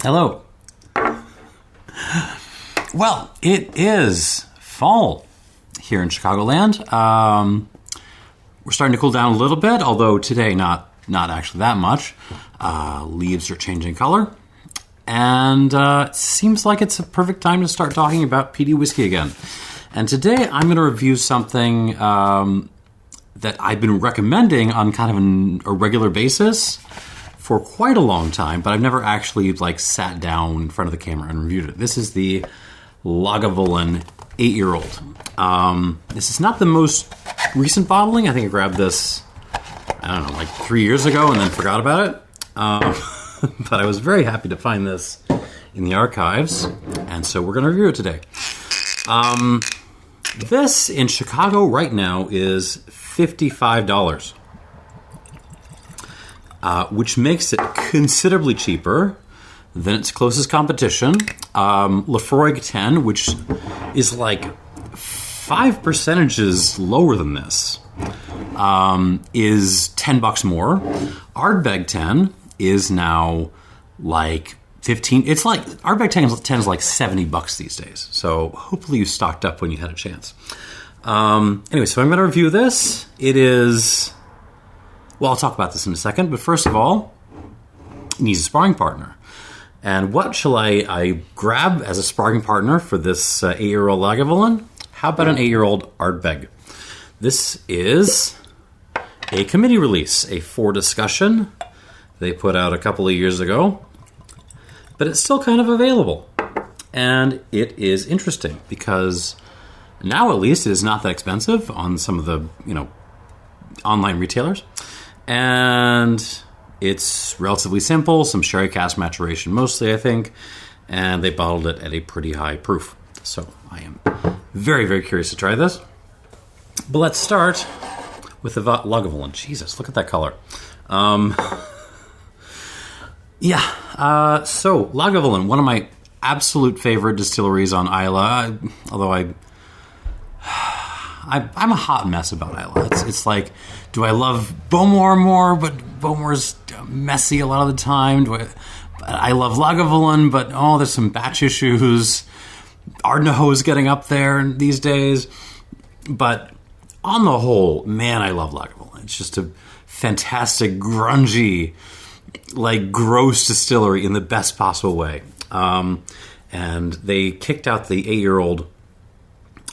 Hello. Well, it is fall here in Chicagoland. We're starting to cool down a little bit, although today not actually that much. Leaves are changing color. And it seems like it's a perfect time to start talking about peaty whiskey again. And today I'm going to review something that I've been recommending on kind of a regular basis for quite a long time, but I've never actually sat down in front of the camera and reviewed it. This is the Lagavulin 8-year-old. This is not the most recent bottling. I think I grabbed this, 3 years ago and then forgot about it. But I was very happy to find this in the archives, and so we're going to review it today. This in Chicago right now is $55. Which makes it considerably cheaper than its closest competition. Laphroaig 10, which is 5 percentages lower than this, is $10 more. Ardbeg 10 is now 15. It's Ardbeg 10 is $70 these days. So hopefully you stocked up when you had a chance. Anyway, so I'm going to review this. It is... Well, I'll talk about this in a second, but first of all, it needs a sparring partner. And what shall I grab as a sparring partner for this 8-year-old Lagavulin? How about an 8-year-old Ardbeg? This is a committee release, a for discussion they put out a couple of years ago, but it's still kind of available. And it is interesting because now at least it is not that expensive on some of the, online retailers. And it's relatively simple, some sherry cask maturation mostly, I think, and they bottled it at a pretty high proof. So I am very, very curious to try this. But let's start with the Lagavulin. Jesus, look at that color. So Lagavulin, one of my absolute favorite distilleries on Islay, although I'm a hot mess about Islay. It's do I love Bowmore more, but Bowmore's messy a lot of the time? I love Lagavulin, but there's some batch issues. Ardnahoe's getting up there these days. But on the whole, man, I love Lagavulin. It's just a fantastic, grungy, gross distillery in the best possible way. And they kicked out the 8-year-old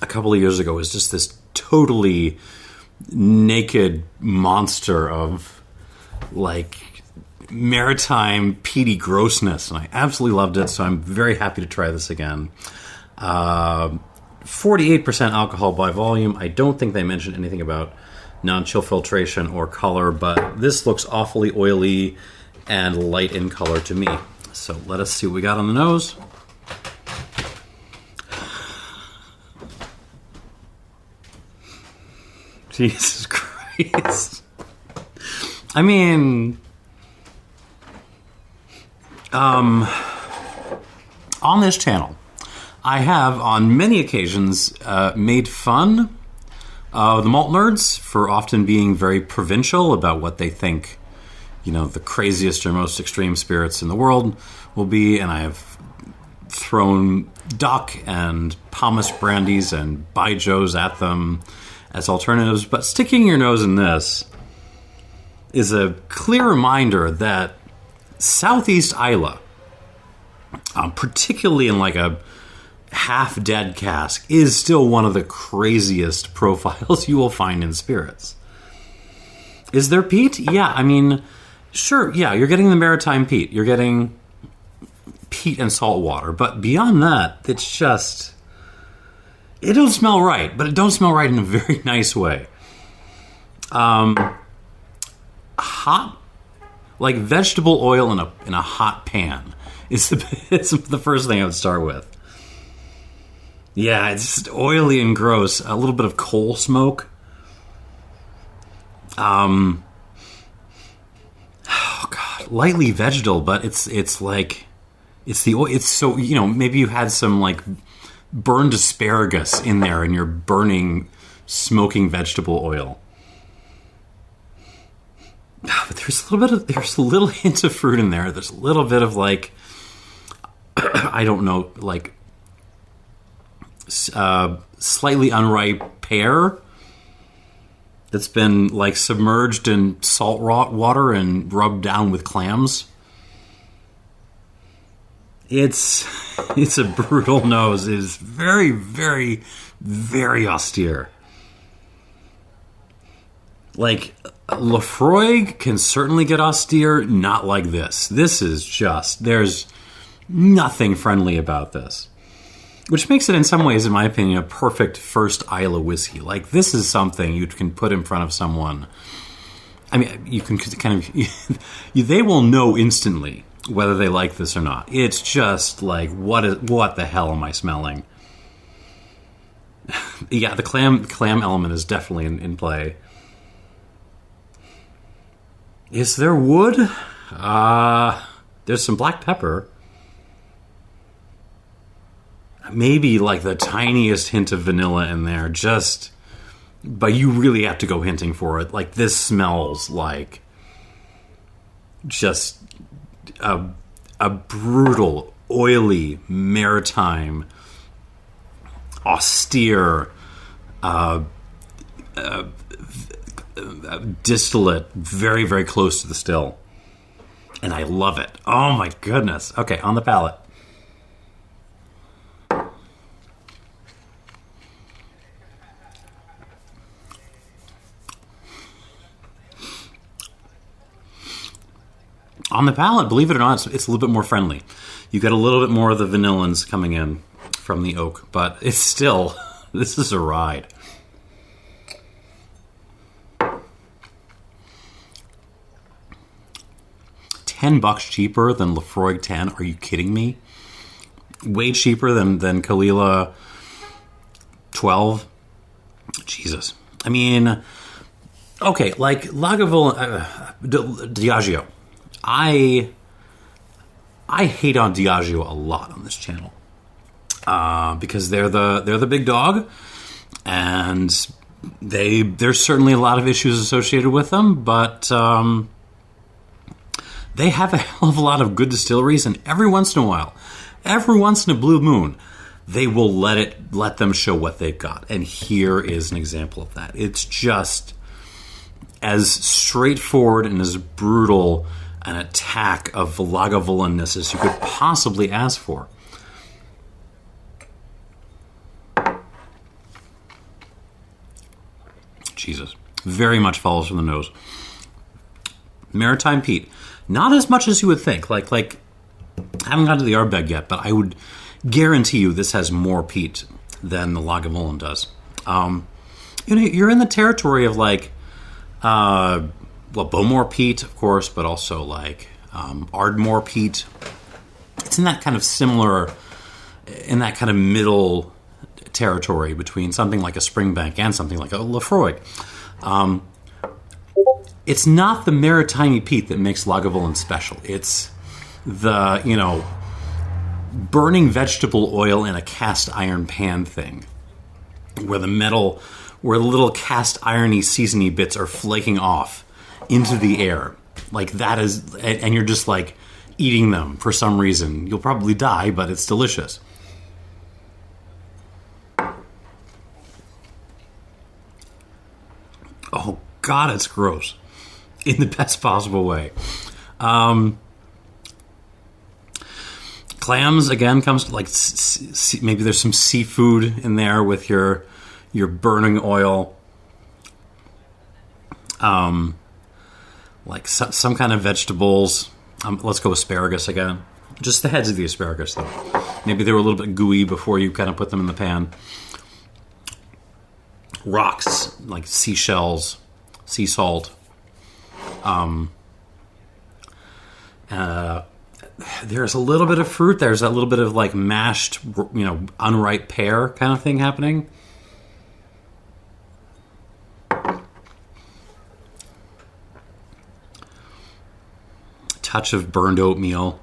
a couple of years ago as just this totally naked monster of maritime peaty grossness, and I absolutely loved it, so I'm very happy to try this again. 48% alcohol by volume. I don't think they mentioned anything about non-chill filtration or color, but this looks awfully oily and light in color to me. So let us see what we got on the nose. Jesus Christ. I mean, on this channel, I have on many occasions made fun of the malt nerds for often being very provincial about what they think, the craziest or most extreme spirits in the world will be, and I have thrown Duck and Palmas brandies and Baijios at them as alternatives, but sticking your nose in this is a clear reminder that Southeast Islay, particularly in a half-dead cask, is still one of the craziest profiles you will find in spirits. Is there peat? Yeah, I mean, sure, yeah, you're getting the maritime peat. You're getting peat and salt water, but beyond that, it's just... It don't smell right, but it don't smell right in a very nice way. Hot, vegetable oil in a hot pan is the first thing I would start with. Yeah, it's just oily and gross. A little bit of coal smoke. Oh God, lightly vegetal, but it's so maybe you had some burned asparagus in there and you're burning smoking vegetable oil. But there's a little hint of fruit in there. There's a little bit of I don't know, like slightly unripe pear that's been like submerged in salt water and rubbed down with clams. It's a brutal nose. It is very, very, very austere. Like, Laphroaig can certainly get austere, not like this. This is just, there's nothing friendly about this. Which makes it, in some ways, in my opinion, a perfect first Islay whiskey. Like, this is something you can put in front of someone. I mean, you can kind of, they will know instantly whether they like this or not. It's just like, what the hell am I smelling? Yeah, the clam element is definitely in play. Is there wood? There's some black pepper. Maybe like the tiniest hint of vanilla in there, but you really have to go hinting for it. Like, this smells like just a brutal, oily, maritime, austere distillate, very, very close to the still. And I love it. Oh my goodness. Okay, on the palate. On the palate, believe it or not, it's a little bit more friendly. You get a little bit more of the vanillins coming in from the oak, but it's still, this is a ride. $10 cheaper than Laphroaig 10. Are you kidding me? Way cheaper than Kalila 12. Jesus. I mean, okay, like Lagavulin, Diageo. I hate on Diageo a lot on this channel because they're the big dog, and there's certainly a lot of issues associated with them, but they have a hell of a lot of good distilleries, and every once in a blue moon, they will let them show what they've got. And here is an example of that. It's just as straightforward and as brutal an attack of Lagavulin-ness as you could possibly ask for. Jesus. Very much follows from the nose. Maritime peat. Not as much as you would think. Like I haven't gotten to the Ardbeg yet, but I would guarantee you this has more peat than the Lagavulin does. You're in the territory of like, Bowmore peat, of course, but also like Ardmore peat. It's in that kind of middle territory between something like a Springbank and something like a Laphroaig. It's not the maritime peat that makes Lagavulin special. It's the, burning vegetable oil in a cast iron pan thing, where the little cast irony seasoning bits are flaking off into the air. Like, that is, and you're just like eating them for some reason. You'll probably die, but it's delicious. Oh God, it's gross. In the best possible way. Clams, again, comes like maybe there's some seafood in there with your burning oil. Like some kind of vegetables. Let's go asparagus again. Just the heads of the asparagus, though. Maybe they were a little bit gooey before you kind of put them in the pan. Rocks, like seashells, sea salt. There's a little bit of fruit. There's a little bit of like mashed, unripe pear kind of thing happening. Touch of burned oatmeal,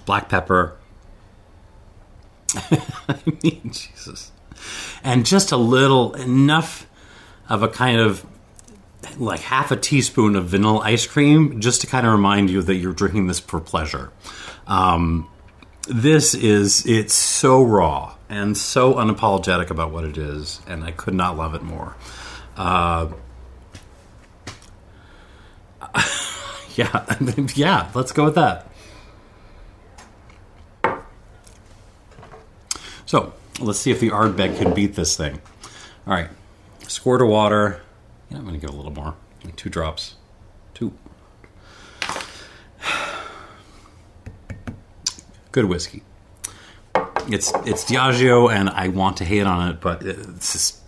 black pepper. I mean, Jesus. And just enough of a kind of like half a teaspoon of vanilla ice cream just to kind of remind you that you're drinking this for pleasure. It's so raw and so unapologetic about what it is, and I could not love it more. Yeah, let's go with that. So, let's see if the Ardbeg can beat this thing. All right, squirt of water. Yeah, I'm going to give it a little more, like 2 drops. 2. Good whiskey. It's Diageo, and I want to hate on it, but it's just...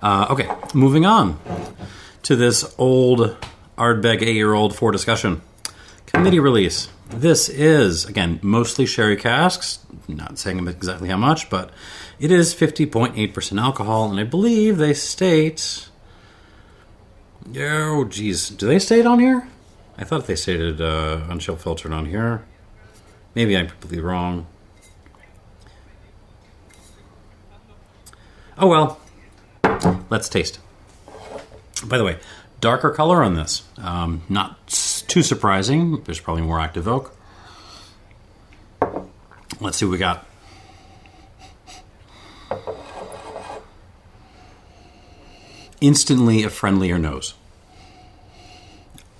okay, moving on to this old Ardbeg 8-year-old for discussion. Committee release. This is, again, mostly sherry casks. Not saying exactly how much, but it is 50.8% alcohol, and I believe they state... Oh, geez. Do they state on here? I thought they stated unchillfiltered on here. Maybe I'm completely wrong. Oh, well. Let's taste. By the way, darker color on this. Not too surprising. There's probably more active oak. Let's see what we got. Instantly a friendlier nose.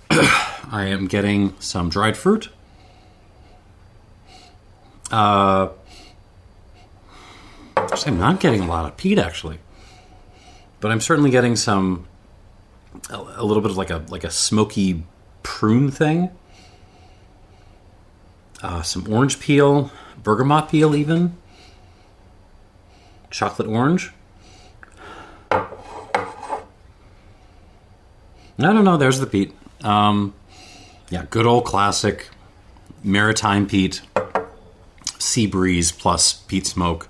I am getting some dried fruit. I'm not getting a lot of peat, actually. But I'm certainly getting a little bit of like a smoky prune thing. Some orange peel, bergamot peel even. Chocolate orange. I don't know, there's the peat. Yeah, good old classic maritime peat. Sea breeze plus peat smoke.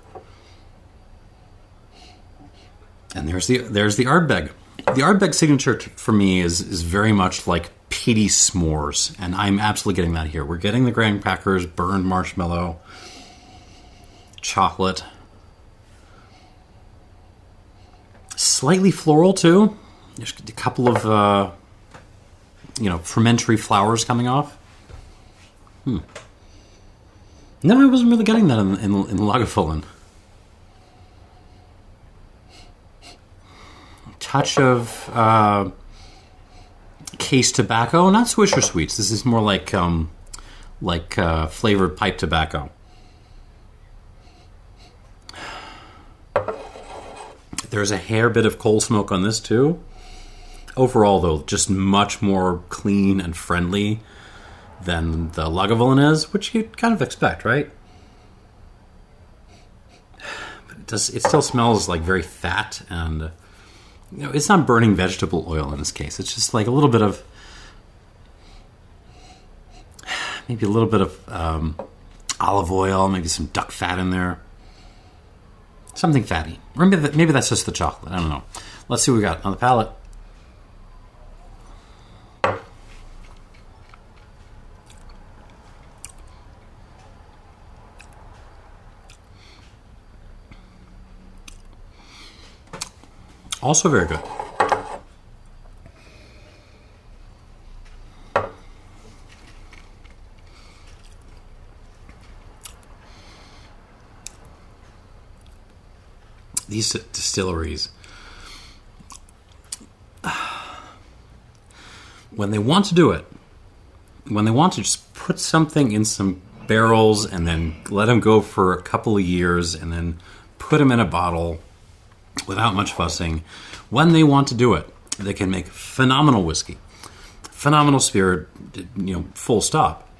And there's the Ardbeg. The Ardbeg signature for me is very much like peaty s'mores, and I'm absolutely getting that here. We're getting the graham crackers, burned marshmallow, chocolate, slightly floral too. There's a couple of fermentary flowers coming off. No, I wasn't really getting that in Lagavulin. Touch of case tobacco, not Swisher Sweets. This is more like flavored pipe tobacco. There's a hair bit of coal smoke on this too. Overall, though, just much more clean and friendly than the Lagavulin is, which you kind of expect, right? But it still smells like very fat, and it's not burning vegetable oil in this case. It's just like a little bit of olive oil, maybe some duck fat in there, something fatty. Or maybe that's just the chocolate. I don't know. Let's see what we got on the palate. Also very good. These distilleries, when they want to do it, when they want to just put something in some barrels and then let them go for a couple of years and then put them in a bottle without much fussing, when they want to do it, they can make phenomenal whiskey, phenomenal spirit, full stop.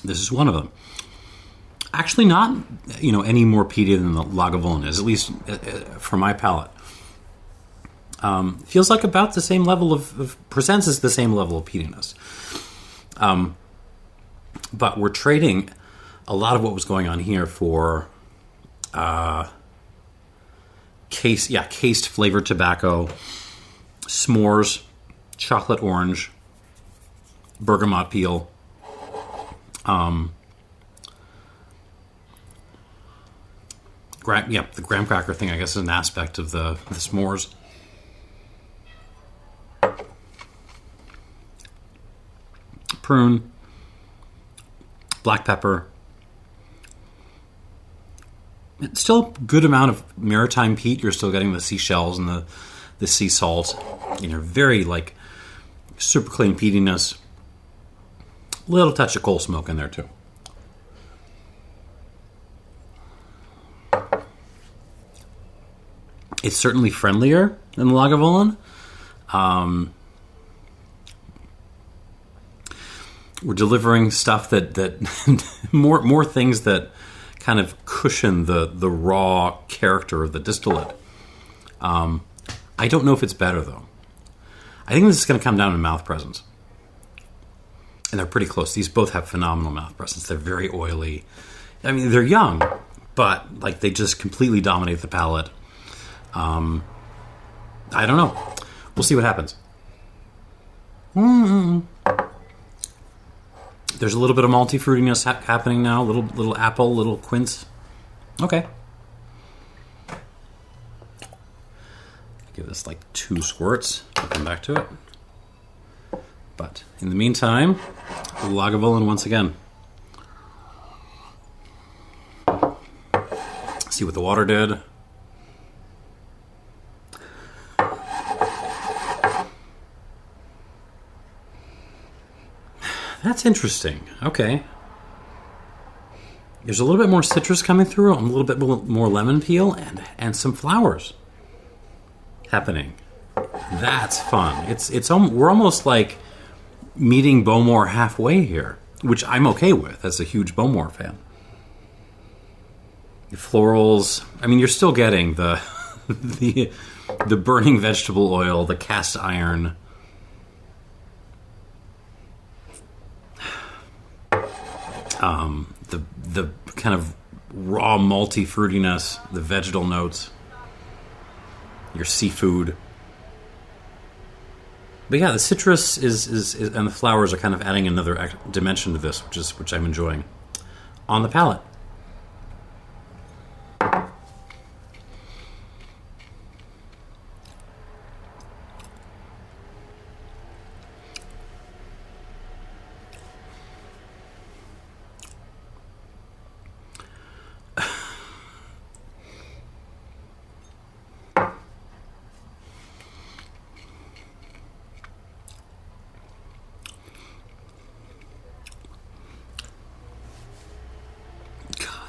This is one of them. Actually not, any more peaty than the Lagavulin is, at least for my palate. Feels like about the same level presents as the same level of peatiness. But we're trading a lot of what was going on here for cased flavored tobacco, s'mores, chocolate orange, bergamot peel, The graham cracker thing, I guess, is an aspect of the s'mores. Prune, black pepper. It's still a good amount of maritime peat. You're still getting the seashells and the sea salt. Very like super clean peatiness. Little touch of coal smoke in there too. It's certainly friendlier than the Lagavulin. We're delivering stuff that more things that kind of cushion the raw character of the distillate. I don't know if it's better though. I think this is going to come down to mouth presence. And they're pretty close. These both have phenomenal mouth presence. They're very oily. I mean, they're young, but like they just completely dominate the palate. I don't know. We'll see what happens. There's a little bit of malty fruitiness happening now. Little apple, little quince. Okay. Give this like 2 squirts. I'll come back to it. But in the meantime, Lagavulin once again. See what the water did. That's interesting. Okay. There's a little bit more citrus coming through, a little bit more lemon peel, and some flowers happening. That's fun. We're almost like meeting Bowmore halfway here, which I'm okay with as a huge Bowmore fan. The florals. I mean, you're still getting the the burning vegetable oil, the cast iron. The kind of raw malty fruitiness, the vegetal notes, your seafood. But yeah, the citrus is and the flowers are kind of adding another dimension to this, which I'm enjoying on the palate.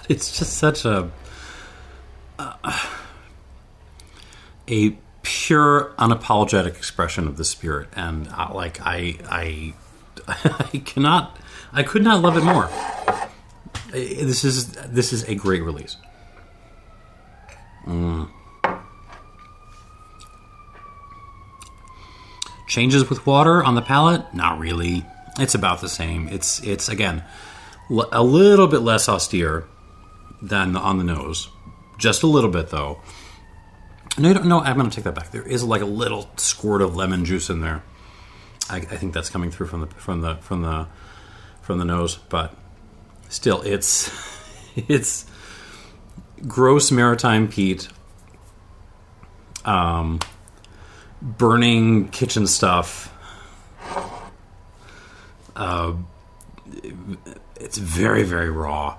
It's just such a pure, unapologetic expression of the spirit, and I could not love it more. This is a great release. Changes with water on the palate? Not really. It's about the same. It's again a little bit less austere than on the nose, just a little bit though. No, I'm going to take that back. There is like a little squirt of lemon juice in there. I think that's coming through from the nose, but still, it's gross maritime peat, burning kitchen stuff. It's very, very raw.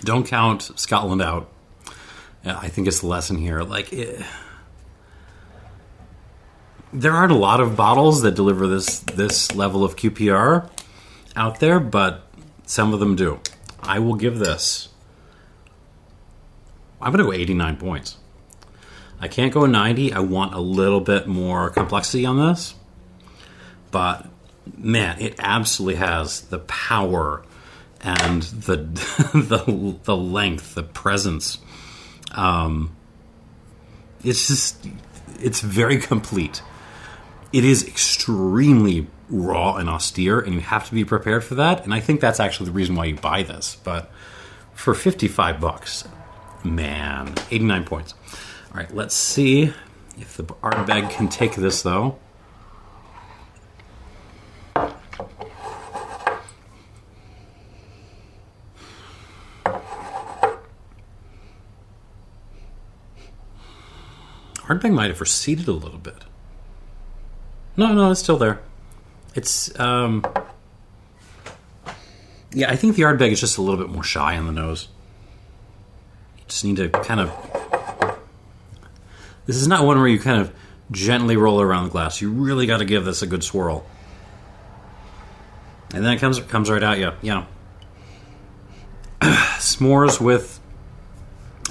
Don't count Scotland out. I think it's the lesson here. There aren't a lot of bottles that deliver this level of QPR out there, but some of them do. I will give this. I'm going to go 89 points. I can't go 90. I want a little bit more complexity on this, but man, it absolutely has the power and the length, the presence. It's very complete. It is extremely raw and austere, and you have to be prepared for that. And I think that's actually the reason why you buy this. But for $55, man, 89 points. All right, let's see If the Ardbeg can take this, though. Ardbeg might have receded a little bit. No, it's still there. It's, yeah, I think the Ardbeg is just a little bit more shy on the nose. You just need to kind of... This is not one where you kind of gently roll around the glass. You really got to give this a good swirl. And then it comes right at you. Yeah. S'mores with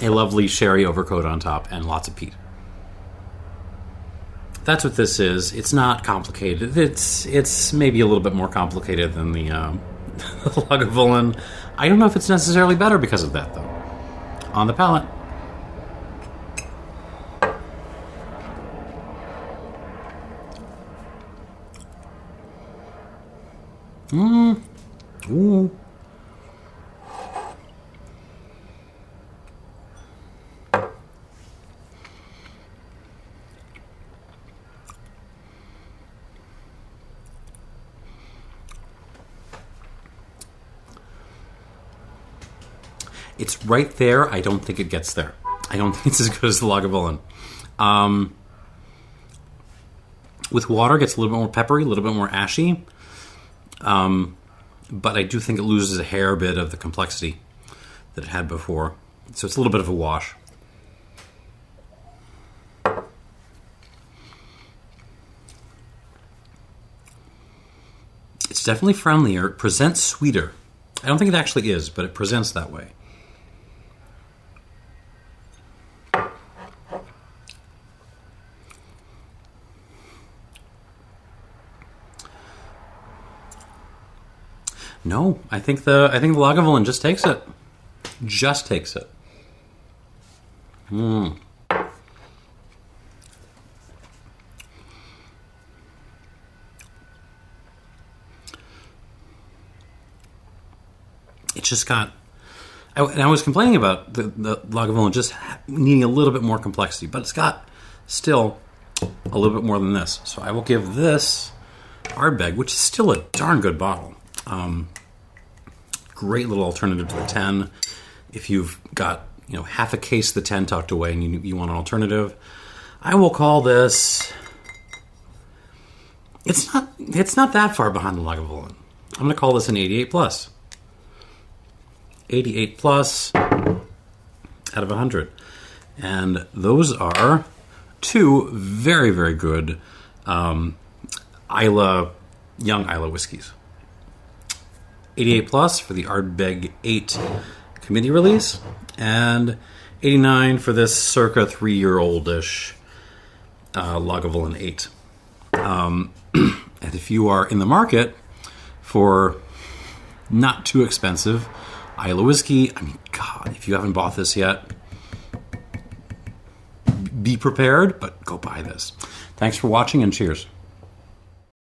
a lovely sherry overcoat on top and lots of peat. That's what this is. It's not complicated. It's maybe a little bit more complicated than the Lagavulin. I don't know if it's necessarily better because of that, though. On the palate. Ooh. It's right there. I don't think it gets there. I don't think it's as good as the Lagavulin. With water, it gets a little bit more peppery, a little bit more ashy. But I do think it loses a hair bit of the complexity that it had before. So it's a little bit of a wash. It's definitely friendlier. It presents sweeter. I don't think it actually is, but it presents that way. No, I think the Lagavulin just takes it. Just takes it. It's just got... I was complaining about the Lagavulin just needing a little bit more complexity, but it's got still a little bit more than this. So I will give this Ardbeg, which is still a darn good bottle. Great little alternative to the 10. If you've got half a case of the 10 tucked away and you want an alternative, I will call this. It's not that far behind the Lagavulin. I'm going to call this an 88 plus. 88 plus out of 100, and those are two very, very good young Islay whiskeys. 88 plus for the Ardbeg 8 committee release, and 89 for this circa 3-year-oldish Lagavulin 8. And if you are in the market for not too expensive Islay whiskey, I mean, God, if you haven't bought this yet, be prepared, but go buy this. Thanks for watching, and cheers.